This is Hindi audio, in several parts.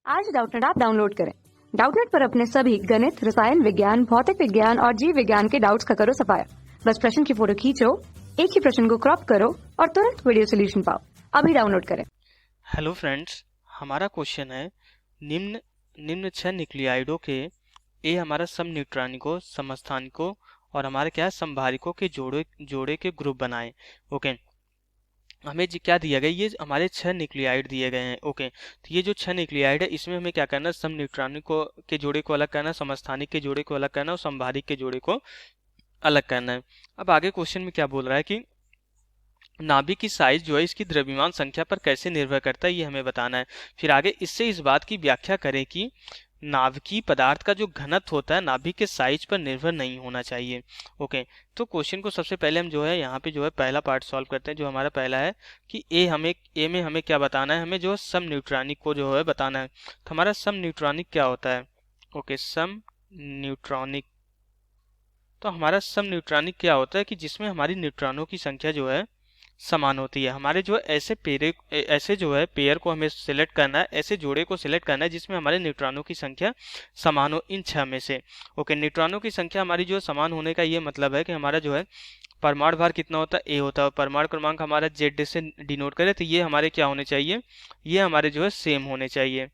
आज डाउटनेट ऐप डाउनलोड करें। डाउटनेट पर अपने सभी गणित, रसायन विज्ञान, भौतिक विज्ञान और जीव विज्ञान के डाउट्स का करो सफाया। बस प्रश्न की फोटो खींचो, एक ही प्रश्न को क्रॉप करो और तुरंत वीडियो सोल्यूशन पाओ। अभी डाउनलोड करें। हेलो फ्रेंड्स, हमारा क्वेश्चन है निम्न निम्न 6 न्यूक्लियाइडों के ए हमारा समन्यूट्रॉनिकों, समस्थानिकों और हमारे क्या है समभारिकों के जोड़े के ग्रुप बनाएं। ओके, हमें क्या दिया गया, ये हमारे 6 न्यूक्लियाइड दिए गए हैं। ओके, तो ये जो 6 न्यूक्लियाइड है इसमें हमें क्या करना है, सम न्यूट्रॉनिकों के जोड़े को अलग करना है, समस्थानिक के जोड़े को अलग करना है और समभारिक के जोड़े को अलग करना है। अब आगे क्वेश्चन में क्या बोल रहा है कि नाभिक की साइज जो है इसकी द्रव्यमान संख्या पर कैसे निर्भर करता है, ये हमें बताना है। फिर आगे इससे इस बात की व्याख्या करें कि नाभिकीय पदार्थ का जो घनत्व होता है नाभिक के साइज पर निर्भर नहीं होना चाहिए। ओके, तो क्वेश्चन को सबसे पहले हम जो है यहाँ पे जो है पहला पार्ट सॉल्व करते हैं। जो हमारा पहला है कि ए में हमें क्या बताना है, हमें जो सम न्यूट्रॉनिक को जो है बताना है। तो हमारा सम न्यूट्रॉनिक क्या होता है? ओके, सम न्यूट्रॉनिक, तो हमारा सम न्यूट्रॉनिक क्या होता है कि जिसमें हमारी न्यूट्रॉनों की संख्या जो है समान होती है। हमारे जो ऐसे जो है पेयर को हमें सिलेक्ट करना है, ऐसे जोड़े को सिलेक्ट करना है जिसमें हमारे न्यूट्रॉनों की संख्या समान हो इन 6 में से। ओके, न्यूट्रॉनों की संख्या हमारी जो समान होने का ये मतलब है कि हमारा जो है परमाणु भार कितना होता है, ए होता है। परमाणु क्रमांक हमारा जेड से डिनोट करे तो ये हमारे क्या होने चाहिए, ये हमारे जो है सेम होने चाहिए।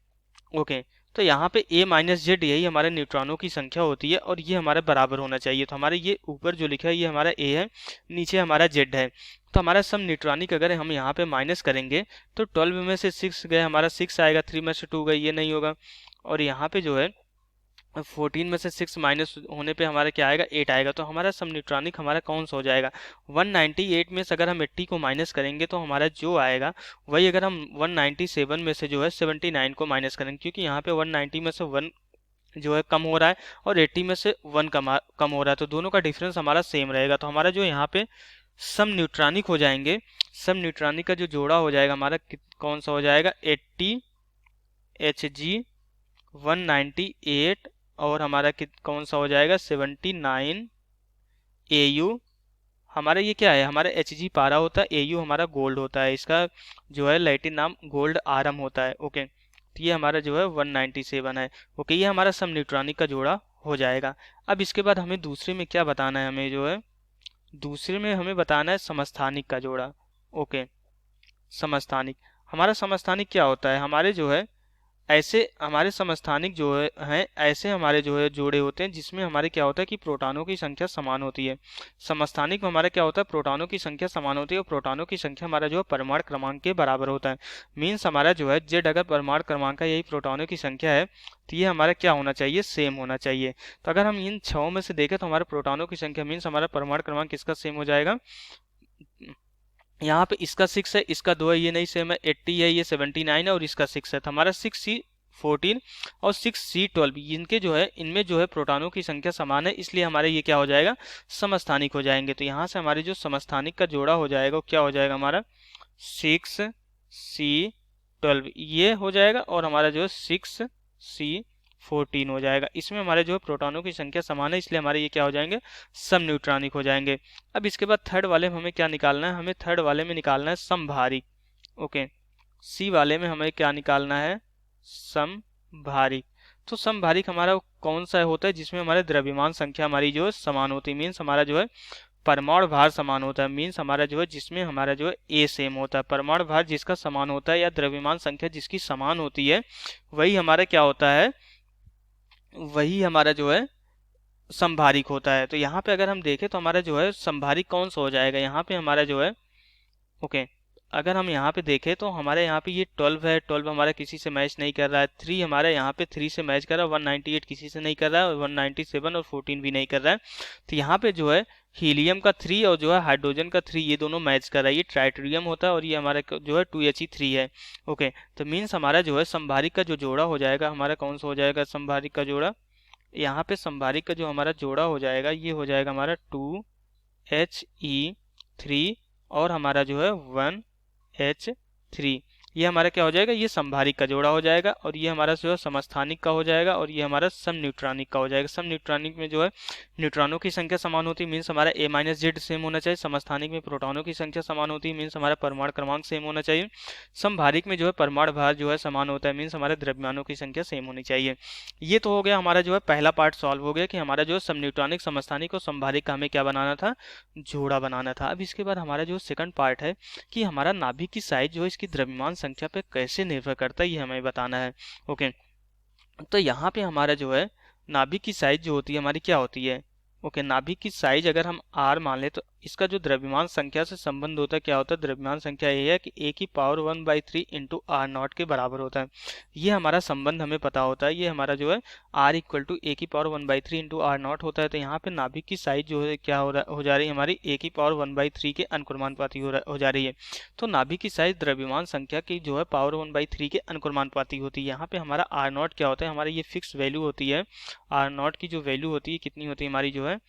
ओके, तो यहाँ पे a माइनस जेड यही हमारे न्यूट्रॉनों की संख्या होती है और ये हमारे बराबर होना चाहिए। तो हमारे ये ऊपर जो लिखा है ये हमारा a है, नीचे हमारा z है। तो हमारा सम न्यूट्रॉनिक अगर हम यहाँ पे माइनस करेंगे तो 12 में से 6 गए, हमारा 6 आएगा, 3 में से 2 गए, ये नहीं होगा। और यहाँ पे जो है 14 में से 6 माइनस होने पे हमारा क्या आएगा, 8 आएगा। तो हमारा सम न्यूट्रॉनिक हमारा कौन सा हो जाएगा, 198 में से अगर हम 80 को माइनस करेंगे तो हमारा जो आएगा वही, अगर हम 197 में से जो है 79 को माइनस करेंगे, क्योंकि यहाँ पे 190 में से 1 जो है कम हो रहा है और 80 में से 1 कम हो रहा है, तो दोनों का डिफरेंस हमारा सेम रहेगा। तो हमारा जो यहाँ पे सम न्यूट्रॉनिक हो जाएंगे, सम न्यूट्रॉनिक का जो जोड़ा हो जाएगा हमारा कौन सा हो जाएगा, 80 Hg 198 और हमारा कौन सा हो जाएगा 79 Au। हमारा ये क्या है, हमारा Hg पारा होता है, Au हमारा गोल्ड होता है, इसका जो है लैटिन नाम गोल्ड आरम होता है। ओके, तो ये हमारा जो है 197 है। ओके, ये हमारा सम न्यूट्रॉनिक का जोड़ा हो जाएगा। अब इसके बाद हमें दूसरे में क्या बताना है, हमें जो है दूसरे में हमें बताना है समस्थानिक का जोड़ा। ओके, समस्थानिक, हमारा समस्थानिक क्या होता है, हमारे जो है ऐसे हमारे समस्थानिक जो है हैं ऐसे हमारे जो है जोड़े होते हैं जिसमें हमारे क्या होता है कि प्रोटॉनों की संख्या समान होती है। समस्थानिक में हमारा क्या होता है, प्रोटॉनों की संख्या समान होती है और प्रोटॉनों की संख्या हमारा जो है परमाणु क्रमांक के बराबर होता है। मीन्स हमारा जो है जेड अगर परमाणु क्रमांक का यही प्रोटॉनों की संख्या है तो ये हमारा क्या होना चाहिए, सेम होना चाहिए। तो अगर हम इन 6 में से देखें तो हमारे प्रोटॉनों की संख्या मीन्स हमारा परमाणु क्रमांक किसका सेम हो जाएगा, यहाँ पे इसका 6 है, इसका 2 है, ये नहीं सेम है, 80 है, ये 79 है और इसका 6 है। तो हमारा 6C14 और 6C12 इनके जो है इनमें जो है प्रोटॉनों की संख्या समान है, इसलिए हमारे ये क्या हो जाएगा, समस्थानिक हो जाएंगे। तो यहाँ से हमारे जो समस्थानिक का जोड़ा हो जाएगा वो क्या हो जाएगा, हमारा 6C12 ये हो जाएगा और हमारा जो है 6C14 हो जाएगा। इसमें हमारे जो है प्रोटॉनों की संख्या समान है, इसलिए हमारे ये क्या हो जाएंगे, सम न्यूट्रॉनिक हो जाएंगे। अब इसके बाद थर्ड वाले में हमें क्या निकालना है, हमें थर्ड वाले में निकालना है समभारिक। ओके, सी वाले में हमें क्या निकालना है, समभारिक। तो समभारिक हमारा कौन सा होता है, जिसमें हमारे द्रव्यमान संख्या हमारी जो है समान होती है, मीन्स हमारा जो है परमाणु भार समान होता है, मीन्स हमारा जो है जिसमें हमारा जो है ए सेम होता है। परमाणु भार जिसका समान होता है या द्रव्यमान संख्या जिसकी समान होती है वही हमारा क्या होता है, वही हमारा जो है समभारिक होता है। तो यहाँ पे अगर हम देखें तो हमारा जो है समभारिक कौन सा हो जाएगा, यहाँ पे हमारा जो है ओके, अगर हम यहाँ पे देखें तो हमारे यहाँ पे ये 12 है, 12 हमारा किसी से मैच नहीं कर रहा है। 3 हमारे यहाँ पे 3 से मैच कर रहा है, 198 किसी से नहीं कर रहा है, 197 और 14 भी नहीं कर रहा है। तो यहाँ पे जो है हीलियम का 3 और जो है हाइड्रोजन का 3 ये दोनों मैच कर रहा है, ये ट्राइटेरियम होता है और ये हमारा जो है 2He3 है। ओके, तो मीन्स हमारा जो है समभारिक का जो जोड़ा हो जाएगा हमारा कौन सा हो जाएगा, समभारिक का जोड़ा, यहाँ पे समभारिक का जो हमारा जोड़ा हो जाएगा ये हो जाएगा हमारा 2He3 और हमारा जो है 1H3। ये हमारा क्या हो जाएगा, ये संभारिक का जोड़ा हो जाएगा, और ये हमारा जो है समस्थानिक का हो जाएगा, और ये हमारा सम न्यूट्रॉनिक का हो जाएगा। सम न्यूट्रॉनिक में जो है न्यूट्रॉनों की संख्या समान होती है, मीन्स हमारा A-Z सेम होना चाहिए। समस्थानिक में प्रोटॉनों की संख्या समान होती है, मीन्स हमारा परमाणु क्रमांक सेम होना चाहिए। समभारिक में जो है परमाणु भार जो है समान होता है, मीन्स हमारे द्रव्यमानों की संख्या सेम होनी चाहिए। ये तो हो गया हमारा जो है पहला पार्ट सॉल्व हो गया कि हमारा जो सम न्यूट्रॉनिक, समस्थानिक और समभारिक का हमें क्या बनाना था, जोड़ा बनाना था। अब इसके बाद हमारा जो सेकंड पार्ट है कि हमारा नाभिक की साइज जो है इसकी द्रव्यमान संख्या पे कैसे निर्भर करता है, ये हमें बताना है। ओके, तो यहाँ पे हमारा जो है नाभिक की साइज जो होती है हमारी क्या होती है, ओके, नाभिक की साइज अगर हम r मान ले तो इसका जो द्रव्यमान संख्या से संबंध होता है क्या होता है, द्रव्यमान संख्या ये है कि A⁴ इंटू r0 के बराबर होता है। ये हमारा संबंध हमें पता होता है, ये हमारा जो है r A⁴ इंटू r0 होता है। तो यहाँ पे नाभिक की साइज जो है क्या हो जा रही है हमारी A⁴ के अनुक्रमानुपाती हो जा रही है। तो नाभिक की साइज द्रव्यमान संख्या की जो है पावर 1/3 के अनुक्रमानुपाती होती है। यहाँ पे हमारा r0 क्या होता है, हमारी ये फिक्स वैल्यू होती है। r0 की जो वैल्यू होती है कितनी होती है हमारी जो है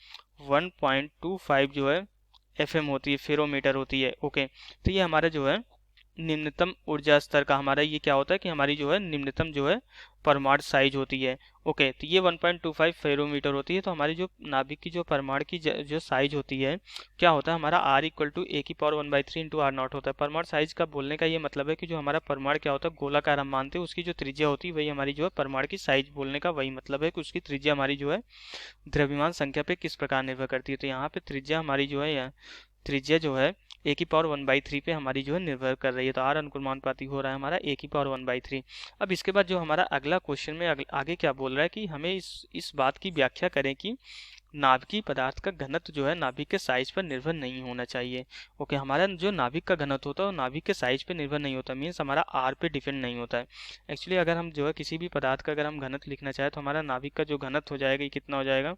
1.25 जो है FM होती है, फेरोमीटर होती है। ओके, तो ये हमारा जो है निम्नतम ऊर्जा स्तर का हमारा ये क्या होता है कि हमारी जो है निम्नतम जो है परमाणु साइज होती है। ओके, तो ये 1.25 फेरोमीटर होती है। तो हमारी जो नाभिक की जो परमाणु की जो साइज होती है क्या होता है हमारा r A⁴ इंटू r0 होता है। परमाणु साइज का बोलने का ये मतलब है कि जो हमारा परमाणु क्या होता है गोलाकार हम मानते हैं, उसकी जो त्रिज्या होती है वही हमारी जो है परमाणु की साइज बोलने का वही मतलब है कि उसकी त्रिज्या हमारी जो है द्रव्यमान संख्या पे किस प्रकार निर्भर करती है। तो यहाँ पे त्रिज्या हमारी जो है त्रिज्या जो है A⁴ पे हमारी जो है निर्भर कर रही है। तो r अनुक्रमानुपाती हो रहा है हमारा A⁴ अब इसके बाद जो हमारा अगला क्वेश्चन में आगे क्या बोल रहा है कि हमें इस बात की व्याख्या करें कि नाभिकीय पदार्थ का घनत्व जो है नाभिक के साइज पर निर्भर नहीं होना चाहिए। ओके, हमारा जो नाभिक का घनत्व होता है वो नाभिक के साइज पे निर्भर नहीं होता, मीन्स हमारा r पे डिपेंड नहीं होता है। एक्चुअली अगर हम जो है किसी भी पदार्थ का अगर हम घनत्व लिखना चाहें तो हमारा नाभिक का जो घनत्व हो जाएगा ये कितना हो जाएगा,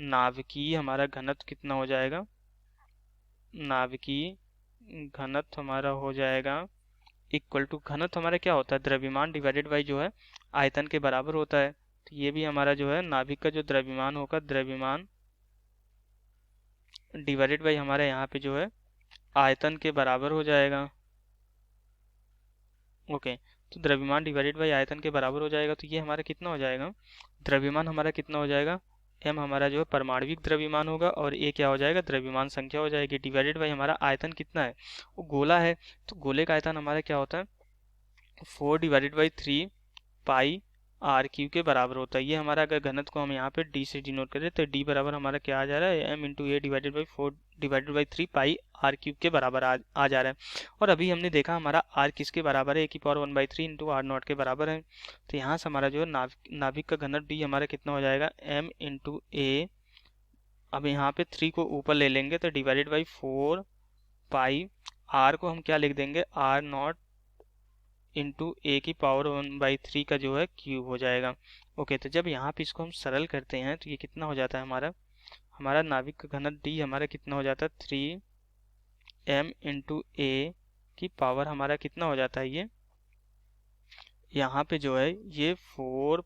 नाभिकीय हमारा घनत्व कितना हो जाएगा, नाभिकीय घनत्व हमारा हो जाएगा इक्वल टू, घनत्व हमारा क्या होता है द्रव्यमान डिवाइडेड बाई जो है आयतन के बराबर होता है। तो ये भी हमारा जो है नाभिक का जो द्रव्यमान होगा, द्रव्यमान डिवाइडेड बाई हमारे यहाँ पे जो है आयतन के बराबर हो जाएगा। ओके, तो द्रव्यमान डिवाइडेड बाई आयतन के बराबर हो जाएगा। तो ये हमारा कितना हो जाएगा, द्रव्यमान हमारा कितना हो जाएगा, m हमारा जो है परमाणविक द्रव्यमान होगा, और a क्या हो जाएगा द्रव्यमान संख्या हो जाएगी, डिवाइडेड बाई हमारा आयतन कितना है, वो गोला है। तो गोले का आयतन हमारा क्या होता है 4/3 पाई r³ के बराबर होता है। ये हमारा अगर घनत्व को हम यहाँ पे d से डिनोट करें तो d बराबर हमारा क्या आ जा रहा है m into a /4/3 pi r³ के बराबर आ जा रहा है। और अभी हमने देखा हमारा r किसके बराबर है, A⁴ इंटू r0 के बराबर है। तो यहाँ से हमारा जो है नाभिक का घनत्व d हमारा कितना हो जाएगा m इंटू a, अब यहाँ पे 3 को ऊपर ले लेंगे तो डिवाइडेड बाई 4 पाई r को हम क्या लिख देंगे r0 इंटू A⁴ का जो है क्यूब हो जाएगा। ओके, तो जब यहाँ पे इसको हम सरल करते हैं तो ये कितना हो जाता है हमारा नाभिक का घनत्व d हमारा कितना हो जाता है 3m इंटू a की पावर हमारा कितना हो जाता है, ये यहाँ पे जो है ये 4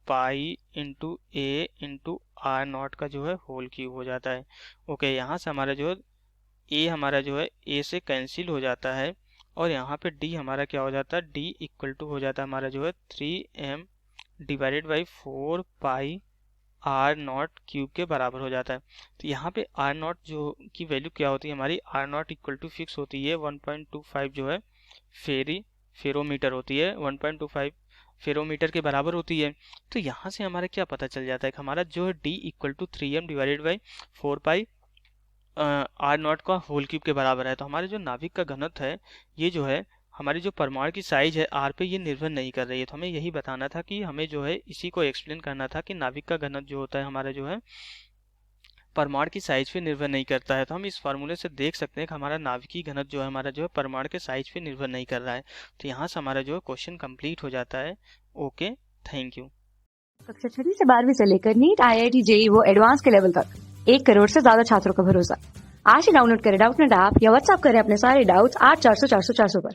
pi into a into r0 का जो है होल क्यूब हो जाता है। ओके, यहाँ से हमारा जो है a हमारा जो है a से कैंसिल हो जाता है, और यहाँ पे d हमारा क्या हो जाता है, d इक्वल टू हो जाता है हमारा जो है 3m divided by 4 pi r0 cube के बराबर हो जाता है। तो यहाँ पे r0 जो की वैल्यू क्या होती है हमारी, r0 इक्वल टू फिक्स होती है 1.25 जो है फेरोमीटर होती है, 1.25 फेरोमीटर के बराबर होती है। तो यहाँ से हमारा क्या पता चल जाता है कि हमारा जो है d equal to 3m divided by 4 pi r0 का होल क्यूब के बराबर है। तो हमारे जो नाभिक का घनत्व है ये जो है हमारी जो परमाणु की साइज है r पे ये निर्भर नहीं कर रही है। तो हमें यही बताना था कि हमें जो है इसी को एक्सप्लेन करना था कि नाभिक का घनत्व जो होता है हमारा जो है परमाणु की साइज पे निर्भर नहीं करता है। तो हम इस फार्मूले से देख सकते हैं कि हमारा नाभिकीय घनत्व जो है हमारा जो है परमाणु के साइज पे निर्भर नहीं कर रहा है। तो यहाँ से हमारा जो है क्वेश्चन कंप्लीट हो जाता है। Okay, thank you. कक्षा 6वीं से 12वीं से लेकर नीट, IIT, JEE वो एडवांस के लेवल तक 1 करोड़ से ज्यादा छात्रों का भरोसा। आज ही डाउनलोड करें डाउटनेट ऐप या व्हाट्सएप करें अपने सारे डाउट्स 8400 400 400 पर।